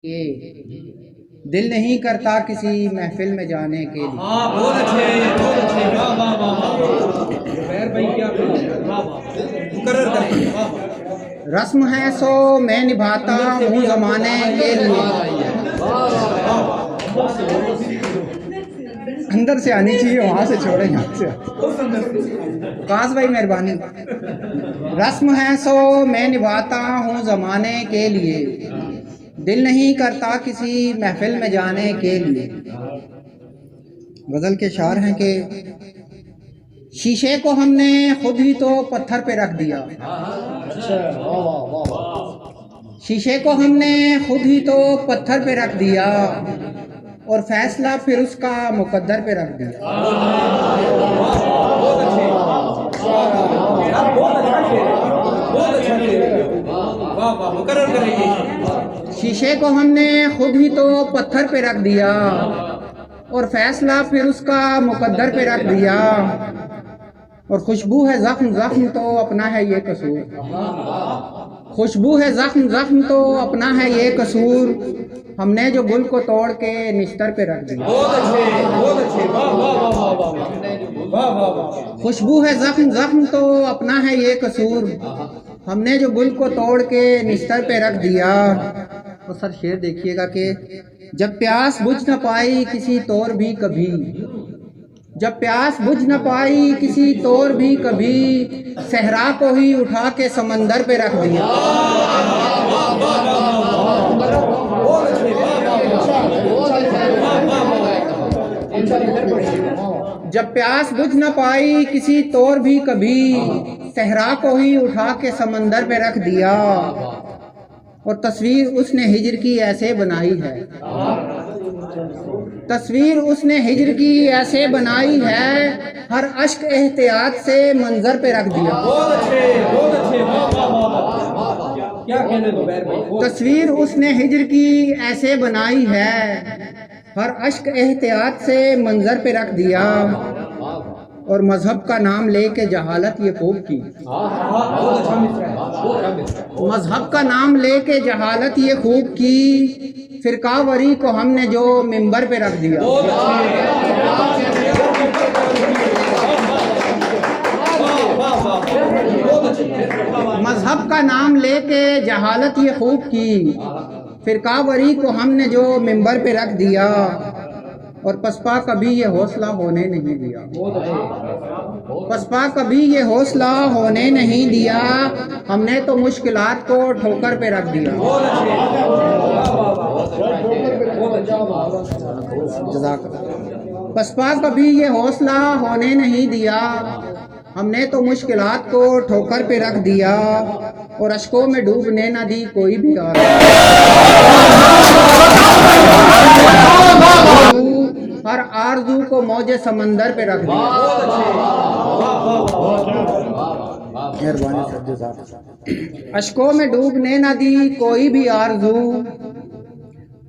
ये दिल नहीं करता किसी महफिल में जाने के लिए। हाँ, बहुत अच्छे, वाह वाह वाह वाह। जुबैर भाई क्या वाह वाह, मुकर्रर करें, वाह वाह। रस्म है सो मैं निभाता हूँ ज़माने के लिए। अंदर से आनी चाहिए, वहाँ से छोड़े, यहाँ से। काश भाई मेहरबानी। रस्म है सो मैं निभाता हूँ ज़माने के लिए, दिल नहीं करता किसी महफिल में जाने के लिए। गज़ल के शार हैं कि शीशे को हमने खुद ही तो पत्थर पे रख दिया। शीशे को हमने खुद ही तो पत्थर पे रख दिया और फैसला फिर उसका मुकद्दर पे रख दिया। शीशे को हमने खुद ही तो पत्थर पे रख दिया और फैसला फिर उसका मुकद्दर पे रख दिया। और खुशबू है ज़ख्म ज़ख्म तो अपना है ये कसूर। खुशबू है ज़ख्म ज़ख्म तो अपना है ये कसूर, हमने जो गुल को तोड़ के निस्तर पे रख दिया। खुशबू है ज़ख्म ज़ख्म तो अपना है ये कसूर, हमने जो गुल को तोड़ के निस्तर पे रख दिया। तो सर शेर देखिएगा कि जब प्यास बुझ न पाई किसी तौर भी कभी, जब प्यास बुझ न पाई किसी तौर भी कभी, सहरा को ही उठा के समंदर पे रख दिया। जब प्यास बुझ न पाई किसी तौर भी कभी, सहरा को ही उठा के समंदर पे रख दिया। और तस्वीर उसने हिजर की ऐसे बनाई है, तस्वीर उसने हिजर की ऐसे बनाई है, हर अश्क एहतियात से मंजर पे रख दिया। तस्वीर उसने हिजर की ऐसे बनाई है, हर अश्क एहतियात से मंजर पे रख दिया। और मजहब का नाम लेके जहालत ये खूब की, मजहब का नाम लेके जहालत ये खूब की, फिरकावरी को हमने जो मिंबर पे रख दिया। मजहब का नाम लेके जहालत ये खूब की, फिरकावरी को हमने जो मिंबर पे रख दिया। और पसपा कभी ये हौसला होने नहीं दिया, पसपा कभी ये हौसला होने नहीं दिया, हमने तो मुश्किलात को ठोकर पे रख दिया। पसपा कभी ये हौसला होने नहीं दिया, हमने तो मुश्किलात को ठोकर पे रख दिया। और अश्कों में डूबने न दी कोई भी हर आरज़ू को मौजे समंदर पे रख दिया। अश्कों में डूबने न दी कोई भी आरज़ू,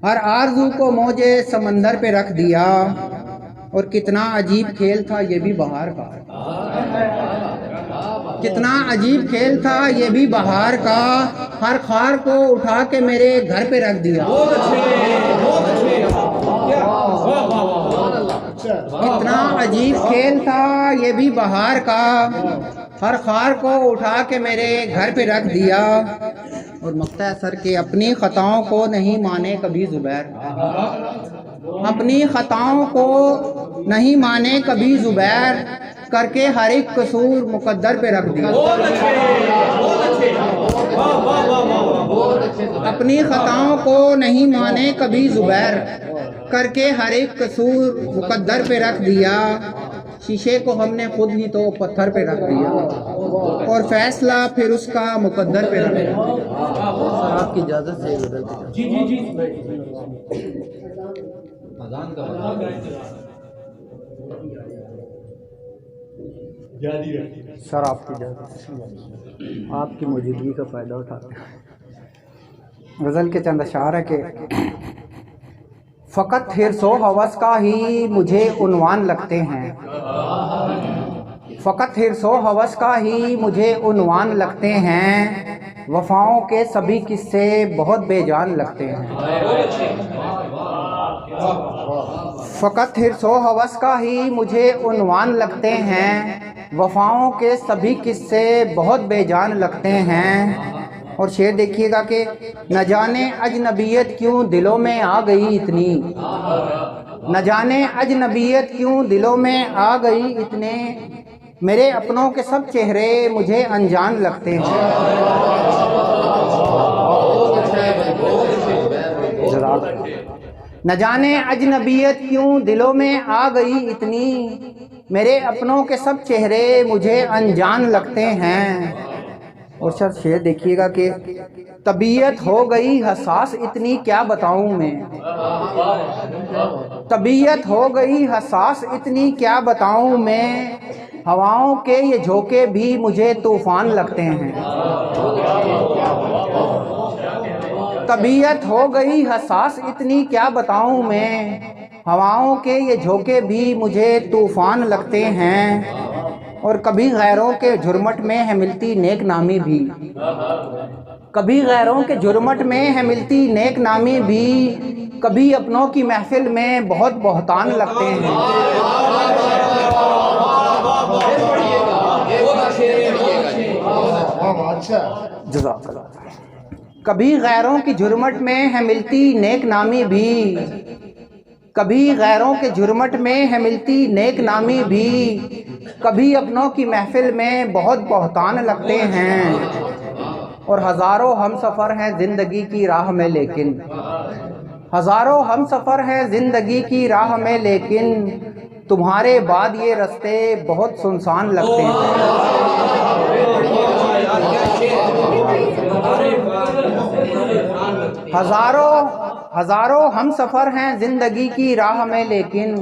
हर आरज़ू को मौजे समंदर पे रख दिया। और कितना अजीब खेल था ये भी बहार का, कितना अजीब खेल था ये भी बहार का, हर खार को उठा के मेरे घर पे रख दिया। कितना अजीब खेल था ये भी बहार का, हर खार को उठा के मेरे घर पे रख दिया। और मक्ता है सर के अपनी खताओं को नहीं माने कभी जुबैर, अपनी खताओं को नहीं माने कभी जुबैर, करके हर एक कसूर मुकद्दर पे रख दिया। अपनी खताओं को नहीं माने कभी जुबैर, करके हर एक कसूर मुकद्दर पे रख दिया। शीशे को हमने खुद ही तो पत्थर पे रख दिया और फैसला फिर उसका मुकद्दर पे रख दिया। सर आपकी इजाज़त से जी जी जी। सर आपकी इजाज़त, आपकी मौजूदगी का फ़ायदा उठाते हैं। गज़ल के चंद अशार है कि फ़कत हिर्सो हवस का ही मुझे उन्वान लगते हैं, फ़कत हिर्सो हवस का ही मुझे उन्वान लगते हैं, वफ़ाओं के सभी किस्से बहुत बेजान लगते हैं। फ़कत हिर्सो हवस का ही मुझे उन्वान लगते हैं, वफ़ाओं के सभी किस्से बहुत बेजान लगते हैं। और शेर देखिएगा कि न जाने अजनबियत क्यों दिलों में आ गई इतनी, न जाने अजनबियत क्यों दिलों में आ गई इतने, मेरे अपनों के सब चेहरे मुझे अनजान लगते हैं। न जाने अजनबियत क्यों दिलों में आ गई इतनी, मेरे अपनों के सब चेहरे मुझे अनजान लगते हैं। और सर शेर देखिएगा कि तबीयत हो गई हसास इतनी क्या बताऊं मैं, तबीयत हो गई हसास इतनी क्या बताऊं मैं, हवाओं के ये झोंके भी मुझे तूफान लगते हैं। तबीयत हो गई हसास इतनी क्या बताऊं मैं, हवाओं के ये झोंके भी मुझे तूफान लगते हैं। और कभी गैरों के झुरमट में है मिलती नेक नामी भी, कभी गैरों के झुरमट में है मिलती नेक नामी भी, कभी अपनों की महफिल में बहुत बहतान लगते हैं। कभी गैरों की झुरमट में है मिलती नेक नामी भी, कभी गैरों के झुरमट में है मिलती नेक नामी भी, कभी अपनों की महफिल में बहुत बहतान लगते हैं। और हज़ारों हम सफ़र हैं ज़िंदगी की राह में लेकिन, हज़ारों हम सफ़र हैं ज़िंदगी की राह में लेकिन, तुम्हारे बाद ये रास्ते बहुत सुनसान लगते हैं। हज़ारों हम सफ़र हैं ज़िंदगी की राह में लेकिन,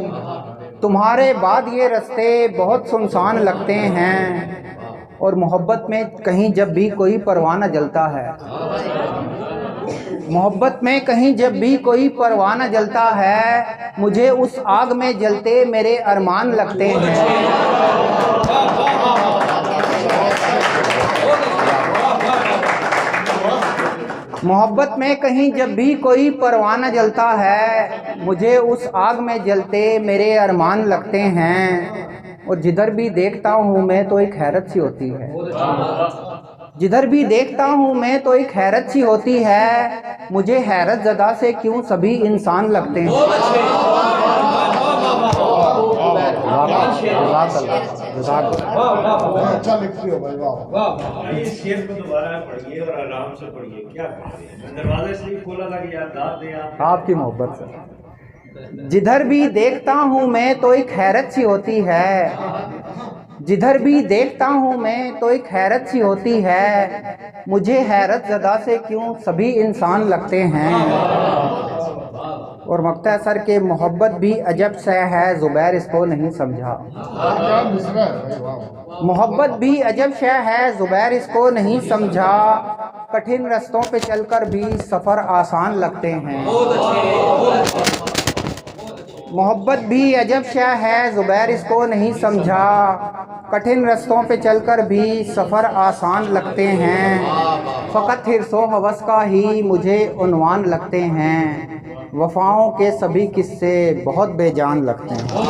तुम्हारे बाद ये रास्ते बहुत सुनसान लगते हैं। और मोहब्बत में कहीं जब भी कोई परवाना जलता है, मोहब्बत में कहीं जब भी कोई परवाना जलता है, मुझे उस आग में जलते मेरे अरमान लगते हैं। मोहब्बत में कहीं जब भी कोई परवाना जलता है, मुझे उस आग में जलते मेरे अरमान लगते हैं। और जिधर भी देखता हूँ मैं तो एक हैरत सी होती है, जिधर भी देखता हूँ मैं तो एक हैरत सी होती है, मुझे हैरत ज़दा से क्यों सभी इंसान लगते हैं। अच्छा लिखती हो भाई, वाह। इस शेर को दोबारा पढ़िए और आराम से पढ़िए। क्या करें, दरवाजा इसलिए खोला था कि यार दाद दें आपकी मोहब्बत से। जिधर भी देखता हूँ मैं तो एक हैरत सी होती है, जिधर भी देखता हूँ मैं तो एक हैरत सी होती है, मुझे हैरत ज़दा से क्यों सभी इंसान लगते हैं। और मक्ता सर के मोहब्बत भी अजब सा है, ज़ुबैर इसको नहीं समझा। मोहब्बत भी अजब शय है, ज़ुबैर इसको नहीं समझा, कठिन रास्तों पे चलकर भी सफ़र आसान लगते हैं। मोहब्बत भी अजब शय है, ज़ुबैर इसको नहीं समझा, कठिन रास्तों पे चलकर भी सफ़र आसान लगते हैं। फ़कत हिर्सो हवस का ही मुझे उन्वान लगते हैं, वफ़ाओं के सभी किस्से बहुत बेजान लगते हैं।